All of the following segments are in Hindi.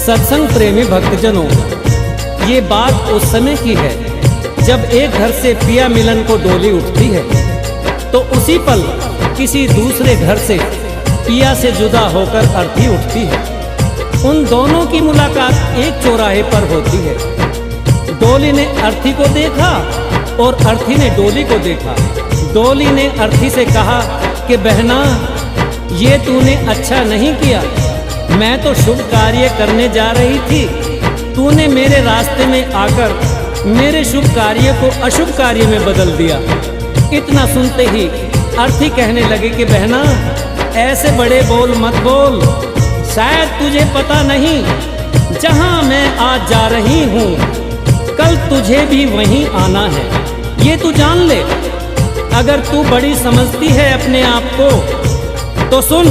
सत्संग प्रेमी भक्तजनों, ये बात उस समय की है जब एक घर से पिया मिलन को डोली उठती है तो उसी पल किसी दूसरे घर से पिया से जुदा होकर अर्थी उठती है। उन दोनों की मुलाकात एक चौराहे पर होती है। डोली ने अर्थी को देखा और अर्थी ने डोली को देखा। डोली ने अर्थी से कहा कि बहना, ये तूने अच्छा नहीं किया। मैं तो शुभ कार्य करने जा रही थी, तूने मेरे रास्ते में आकर मेरे शुभ कार्य को अशुभ कार्य में बदल दिया। इतना सुनते ही अर्थी कहने लगे कि बहना, ऐसे बड़े बोल मत बोल। शायद तुझे पता नहीं, जहां मैं आज जा रही हूँ कल तुझे भी वहीं आना है, ये तू जान ले। अगर तू बड़ी समझती है अपने आप को तो सुन,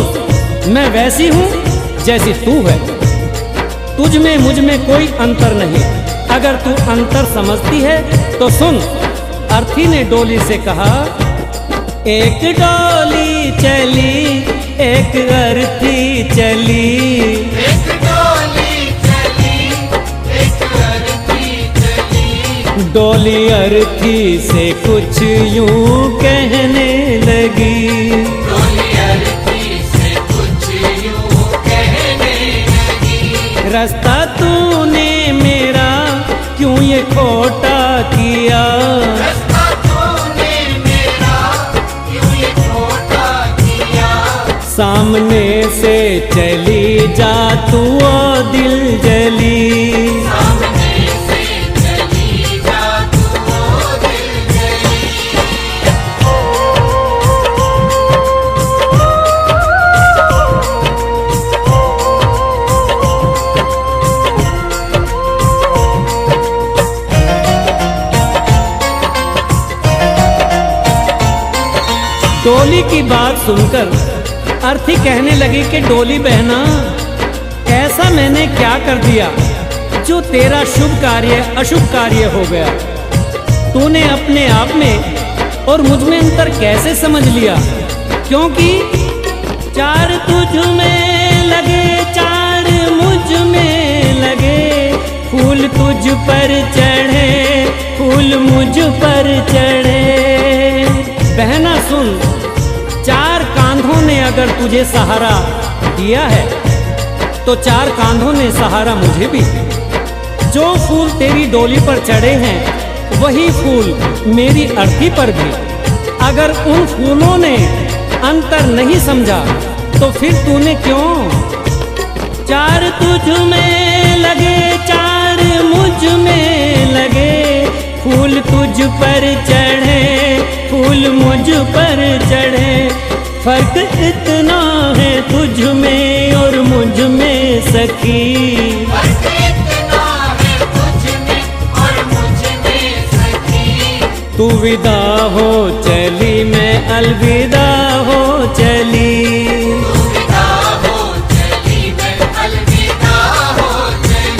मैं वैसी हूँ जैसी तू है। तुझ में मुझ में कोई अंतर नहीं। अगर तू अंतर समझती है तो सुन। अर्थी ने डोली से कहा, एक डोली चली, एक अर्थी चली, एक डोली चली, एक अर्थी चली। डोली अर्थी से कुछ यूं कहने लगी, डोली अर्थी से कुछ यूं कहने लगी। रास्ता तूने मेरा क्यों ये खोटा किया, रास्ता तूने मेरा क्यों ये खोटा किया। सामने से चली जा तू ओ दिल जली, सामने से चली जा तू ओ दिल जली। डोली की बात सुनकर अर्थी कहने लगी कि डोली बहना, ऐसा मैंने क्या कर दिया जो तेरा शुभ कार्य अशुभ कार्य हो गया। तूने अपने आप में और मुझ में अंतर कैसे समझ लिया? क्योंकि चार तुझ में लगे, चार मुझ में लगे, फूल तुझ पर चढ़े, फूल मुझ पर चढ़े। बहना सुन, चार कांधों ने अगर तुझे सहारा दिया है तो चार कांधों ने सहारा मुझे भी। जो फूल तेरी डोली पर चढ़े हैं वही फूल मेरी अर्थी पर भी। अगर उन फूलों ने अंतर नहीं समझा तो फिर तूने क्यों? चार तुझ में लगे, चार मुझ में लगे, फूल तुझ पर चढ़े, फूल मुझ पर चढ़े। फर्क इतना है तुझ में और मुझ में सखी, फर्क इतना है तुझ में और मुझ में सखी। तू विदा हो चली, मैं अलविदा हो चली। तू विदा हो चली, मैं अलविदा हो चली।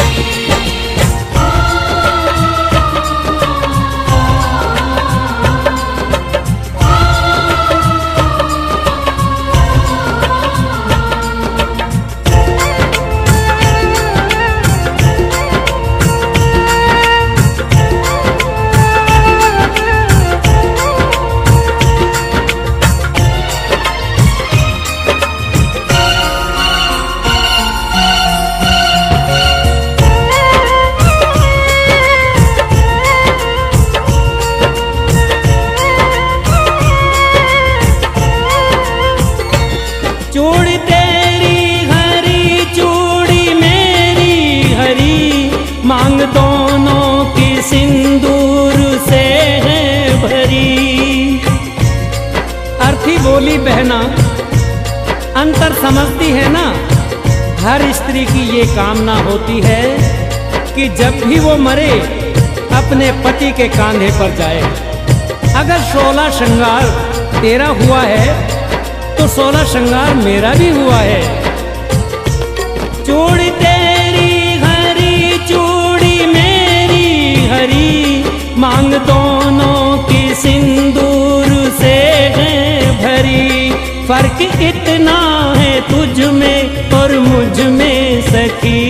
चूड़ी तेरी हरी, चूड़ी मेरी हरी, मांग दोनों की सिंदूर से है भरी। अर्थी बोली, बहना अंतर समझती है ना? हर स्त्री की ये कामना होती है कि जब भी वो मरे अपने पति के कांधे पर जाए। अगर 16 श्रृंगार तेरा हुआ है तो 16 श्रृंगार मेरा भी हुआ है। चूड़ी तेरी हरी, चूड़ी मेरी हरी, मांग दोनों की सिंदूर से है भरी। फर्क इतना है तुझ में और मुझ में सखी,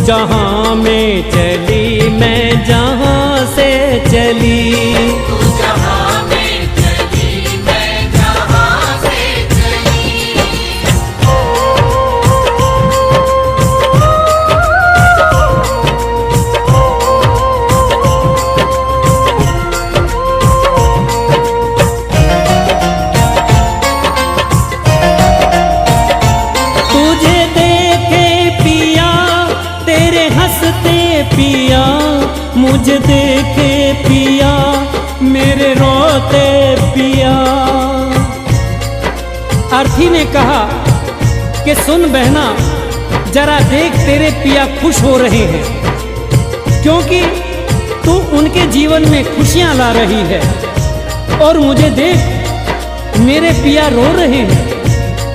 जहां में चली मैं जहां से चली। तू जहां में चली मैं जहां से चली। तुझे देखे पिया तेरे हंसते पिया, मुझे देखे पिया मेरे रोते पिया। अर्थी ने कहा कि सुन बहना, जरा देख तेरे पिया खुश हो रहे हैं, क्योंकि तू उनके जीवन में खुशियां ला रही है। और मुझे देख मेरे पिया रो रहे हैं,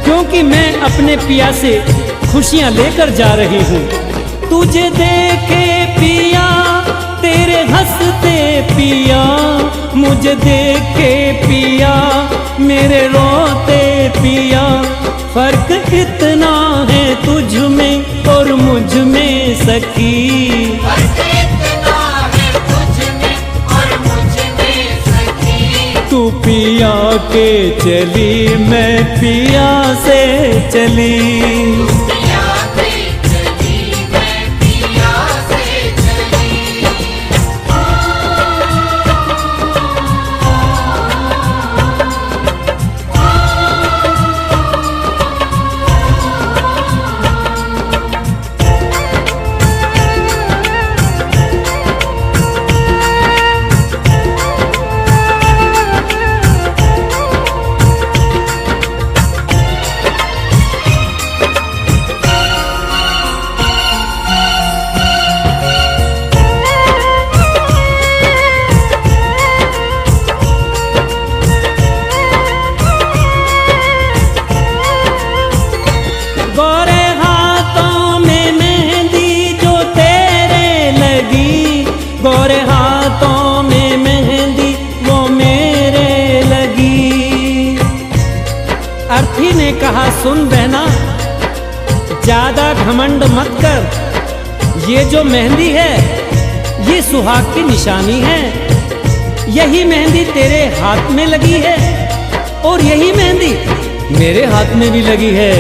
क्योंकि मैं अपने पिया से खुशियां लेकर जा रही हूँ। तुझे देखे पिया तेरे हंसते पिया, मुझे देखे पिया मेरे रोते पिया। फर्क इतना है तुझ में और मुझ में सखी। फर्क इतना है तुझ में और मुझ में सखी। तू पिया के चली मैं पिया से चली। पिया से चली मैं पिया से चली। गोरे हाथों में मेहंदी जो तेरे लगी, गोरे हाथों में मेहंदी वो मेरे लगी। अर्थी ने कहा सुन बहना, ज्यादा घमंड मत कर। ये जो मेहंदी है ये सुहाग की निशानी है। यही मेहंदी तेरे हाथ में लगी है और यही मेहंदी मेरे हाथ में भी लगी है।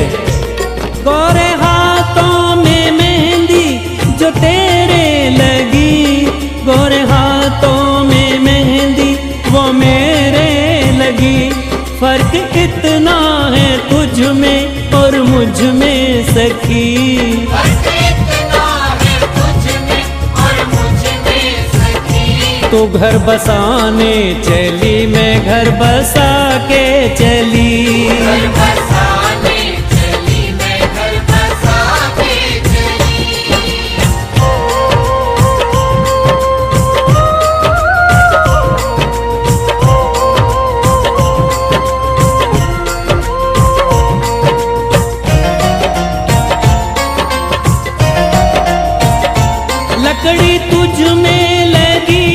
गोरे हाथों में मेहंदी जो तेरे लगी, गोरे हाथों में मेहंदी वो मेरे लगी। फर्क इतना है तुझ में और मुझ में सखी। फर्क इतना है तुझ में और मुझ में सखी। तू घर बसाने चली मैं घर बसा के चली। घर बसाने चली मैं घर बसा के चली। लकड़ी तुझ में लगी,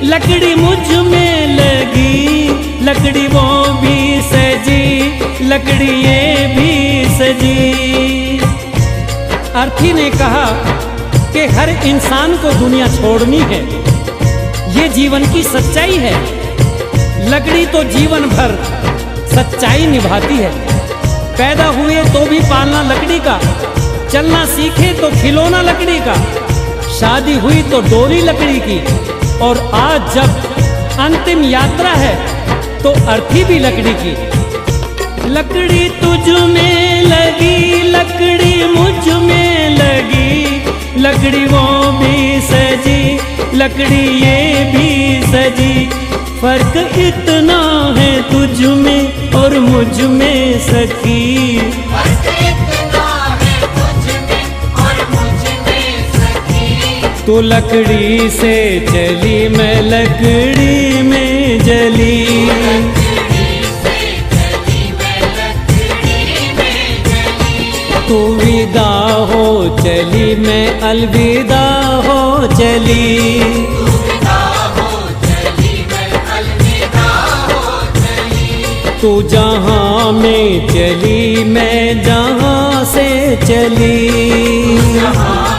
लकड़ी मुझ में लगी, लकड़ी वो भी सजी, लकड़ी ये भी सजी। अर्थी ने कहा कि हर इंसान को दुनिया छोड़नी है, ये जीवन की सच्चाई है। लकड़ी तो जीवन भर सच्चाई निभाती है। पैदा हुए तो भी पालना लकड़ी का, चलना सीखे तो खिलौना लकड़ी का, शादी हुई तो डोली लकड़ी की, और आज जब अंतिम यात्रा है तो अर्थी भी लकड़ी की। लकड़ी तुझ में लगी, लकड़ी मुझ में लगी, लकड़ी वो भी सजी, लकड़ी ये भी सजी। फर्क इतना है तुझ में और मुझ में सखी। फर्क इतना है तुझ में और मुझ में सखी। तू लकड़ी से चली मैं लकड़ी में जली। लकड़ी से चली मैं लकड़ी में जली। तू विदा हो चली मैं अलविदा हो चली। तू विदा हो चली मैं अलविदा हो चली। तू जहां में चली मैं जहां से चली। जहां